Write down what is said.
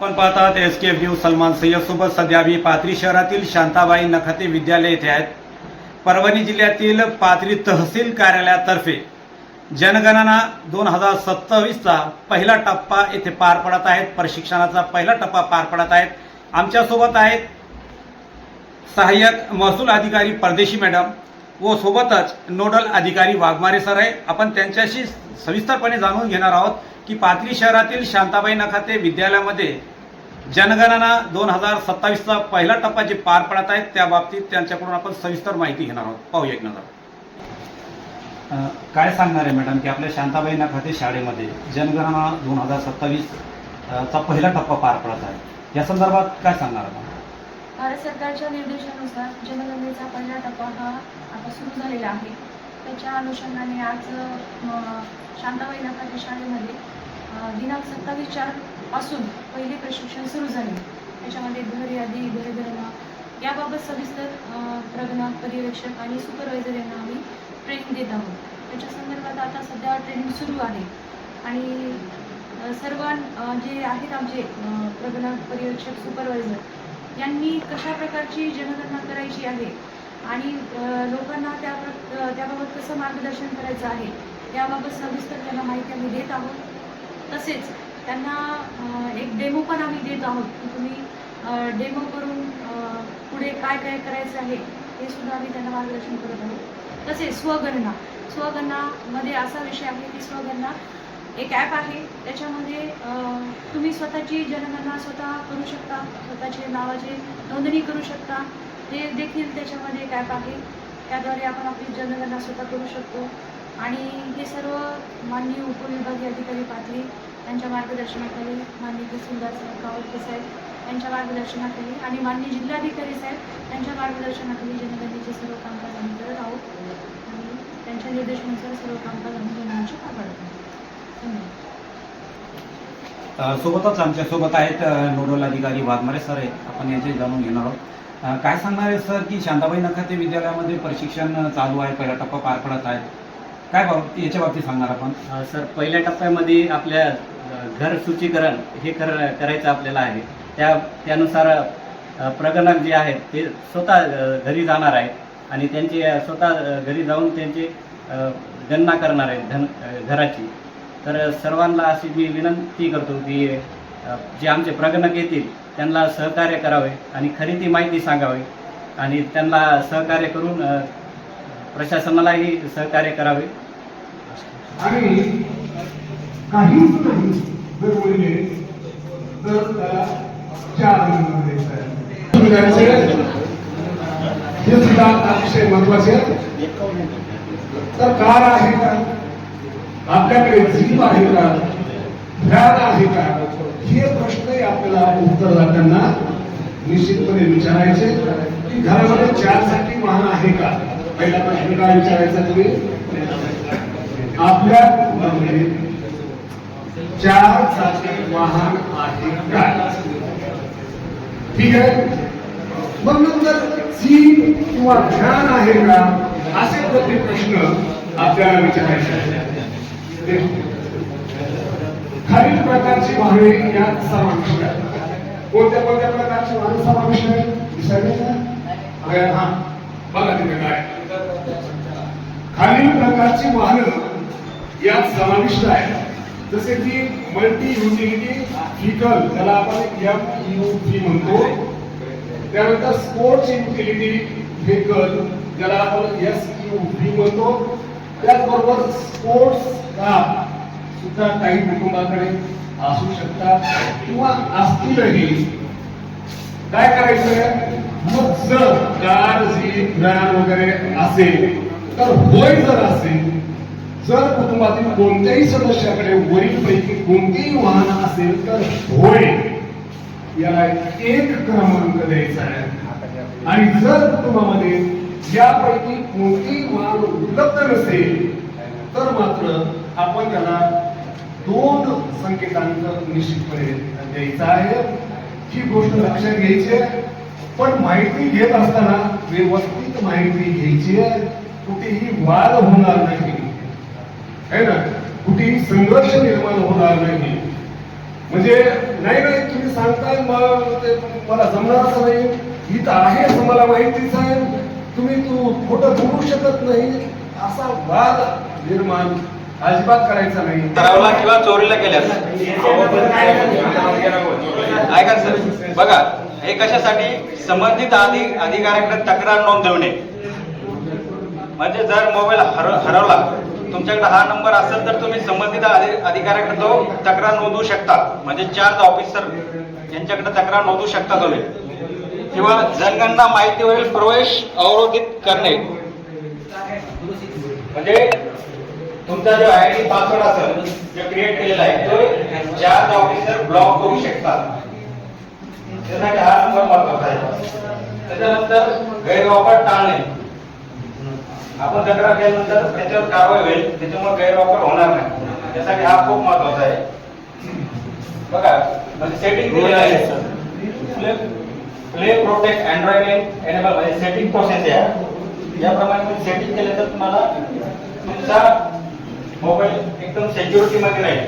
आपण पाहतात SKF news Salman Syed सोबत सध्या मी पाथरी शहरातील शांताबाई नखाते विद्यालय येथे आहेत। परभणी जिल्ह्यातील पाथरी तहसील कार्यालयातर्फे जनगणना 2027चा पहिला टप्पा येथे पार पडत आहे। प्रशिक्षणाचा पहिला टप्पा पार पडत आहे। आमच्या सोबत आहेत सहाय्यक महसूल अधिकारी परदेशी मॅडम व सोबतच नोडल अधिकारी वाघमारे सर आहे। आपण त्यांच्याशी सविस्तरपणे जाणून घेणार आहोत की पाथरी शहरातील शांताबाई नखाते विद्यालयामध्ये जनगणना 2027चा पहिला टप्पा जे पार पडत आहे त्या बाबतीत त्यांच्याकडून आपण सविस्तर माहिती घेणार आहोत। पाहूया एक नजर। काय सांगणार आहे मॅडम की आपल्या शांताबाई नखाते शाळेमध्ये जनगणना 2027चा पहिला टप्पा पार पडत आहे, या संदर्भात काय सांगणार आपण? भारत सरकारच्या निर्देशानुसार जनगणनेचा पहिला टप्पा हा आता सुरू झालेला आहे। त्याच्या अनुषंगाने आज शांताबाई नखाते शाळेमध्ये दिनांक 27/4 पासून पहिले प्रशिक्षण सुरू झाले। त्याच्यामध्ये घर यादी, घरगणना याबाबत सविस्तर प्रगणक, पर्यवेक्षक आणि सुपरवायझर यांना आम्ही ट्रेनिंग देत आहोत। त्याच्या संदर्भात आता सध्या ट्रेनिंग सुरू आहे आणि सर्व जे आहेत आमचे प्रगणक, पर्यवेक्षक, सुपरवायझर यांनी कशा प्रकारची जनगणना करायची आहे आणि लोकांना त्याबाबत कसं मार्गदर्शन करायचं आहे याबाबत सविस्तर त्यांना माहिती आम्ही देत आहोत। तसेच त्यांना एक डेमो पण आम्ही देत आहोत की तुम्ही डेमो करून पुढे काय काय करायचं आहे हे सुद्धा आम्ही त्यांना मार्गदर्शन करत आहोत। तसेच स्वगणनामध्ये असा विषय आहे की स्वगणना एक ॲप आहे, त्याच्यामध्ये तुम्ही स्वतःची जनगणना स्वतः करू शकता, स्वतःचे नावाची नोंदणी करू शकता। हे देखील त्याच्यामध्ये एक ॲप आहे, त्याद्वारे आपण आपली जनगणना स्वतः करू शकतो। आणि हे सर्व माननीय उपविभागीय अधिकारी पाथरी यांच्या मार्गदर्शनाखाली, माननीय तहसीलदार साहेब, गावडके साहेब यांच्या मार्गदर्शनाखाली आणि माननीय जिल्हाधिकारी साहेब यांच्या मार्गदर्शनाखाली जनगणनेचे सर्व कामकाज आम्ही करत आहोत आणि त्यांच्या निर्देशानुसार सर्व कामकाज आम्ही जनगणनेचे पार पाडत आहोत। सोबतच आमच्यासोबत आहेत नोडल अधिकारी वाघमारे सर आहेत, आपण यांचे जाणून घेणार आहोत। काय सांगणार आहे सर की शांताबाई नखाते विद्यालयामध्ये प्रशिक्षण चालू आहे, पहिला टप्पा पार पडत आहे, काय याच्या बाबतीत सांगणार आपण? सर, पहिल्या टप्प्यामध्ये आपल्या घर सूचीकरण हे करायचं आपल्याला आहे। त्यानुसार प्रगणक जे आहेत ते स्वतः घरी जाणार आहेत आणि त्यांची स्वतः घरी जाऊन त्यांची गणना करणार आहेत घराची। तर सर्वांना अशी मी विनंती करतो की जे आमचे प्रगणक येतील त्यांना सहकार्य करावे आणि खरी ती माहिती सांगावी आणि त्यांना सहकार्य करून प्रशासनालाही सहकार्य करावे। आणि काहीच नाही जर बोलले तर त्याला 4 नंबर द्यायचा आहे। हे सुद्धा अतिशय महत्वाचे आहे। तर कार आहे का, आपल्याकडे जीप आहे का, व्हॅन आहे का, हे प्रश्न आपल्याला उत्तरदात्यांना निश्चितपणे विचारायचे की घरामध्ये 4 चाकी वाहन आहे का। पहिला प्रश्न काय विचारायचा तुम्ही, आपल्या कुटुंबामध्ये 4 चाकी वाहन आहे का, ठीक आहे। मग नंतर जीप किंवा व्हॅन आहे का, असे प्रश्न आपल्याला विचारायचे आहेत। खालील प्रकारची वाहने यात समाविष्ट आहेत। कोणत्या कोणत्या प्रकारची वाहने समाविष्ट आहेत हा बघा तिथे काय, खालील प्रकारची वाहनं यात समाविष्ट आहेत, जसे की मल्टी युटिलिटी व्हेकल, त्याला आपण MUV म्हणतो। त्यानंतर स्पोर्ट्स युटिलिटी व्हेकल, ज्याला आपण SUV म्हणतो। त्याचबरोबर स्पोर्ट्स कार सुद्धा काही कुटुंबाकडे असू शकतात किंवा असतीलही। काय करायचं, मग जर कार, जीप, व्हॅन वगैरे असेल तर होय जर असेल, जर कुटुंबातील कोणत्याही सदस्याकडे वरीलपैकी कोणतेही वाहन असेल तर होय याला 1 क्रमांक द्यायचा आहे। आणि जर कुटुंबामध्ये यापैकी कोणतेही वाहन उपलब्ध नसेल तर मात्र आपण त्याला 2 संकेतांक निश्चितपणे द्यायचा आहे। ही गोष्ट लक्षात घ्यायची आहे, पण माहिती घेत असताना व्यवस्थित माहिती घ्यायची आहे, कुठेही वाद होणार नाही है ना, कुठेही संघर्ष निर्माण होणार नाही। म्हणजे नाही नाही तुम्ही सांगताय ते मला जमणारच नाही, इथं आहे असं मला माहितीच आहे, तू खोटं बोलू शकत नाही, असा वाद निर्माण अजिबात करायचा नाही. ठरवला किंवा चोरीला केल्यास ऐका सर, बघा हे कशासाठी, संबंधित अधिकाऱ्याकडे तक्रार नोंदवणे. म्हणजे जर मोबाईल हरवला, तुमच्याकडे हा नंबर असेल तर तुम्ही संबंधित अधिकाऱ्याकडे तो तक्रार नोंदवू शकता. म्हणजे चार्ज ऑफिसर यांच्याकडे तक्रार नोंदवू शकता तुम्ही. किंवा जनगणना माहितीवरील प्रवेश अवरोधित करणे. म्हणजे तुमचा जो आयडी पासवर्ड असेल जो क्रिएट केलेला आहे तो चार्ज ऑफिसर ब्लॉक करू शकतात. त्यासाठी हा नंबर महत्वाचा आहे. त्याच्यानंतर गैरवापर टाळणे. आपण तक्रार केल्यानंतर त्याच्यावर कारवाई होईल, त्याच्यामुळे गैरवापर होणार नाही. त्यासाठी हा खूप महत्वाचा आहे. बघा म्हणजे सेटिंग दिलेलं आहे, प्ले प्रोटेक्ट अँड्रॉइड एनेबल, म्हणजे सेटिंग प्रोसेस आहे. याप्रमाणे तुम्ही सेटिंग केलं तर तुम्हाला तुमचा मोबाईल एकदम सिक्युरिटी मध्ये राहील.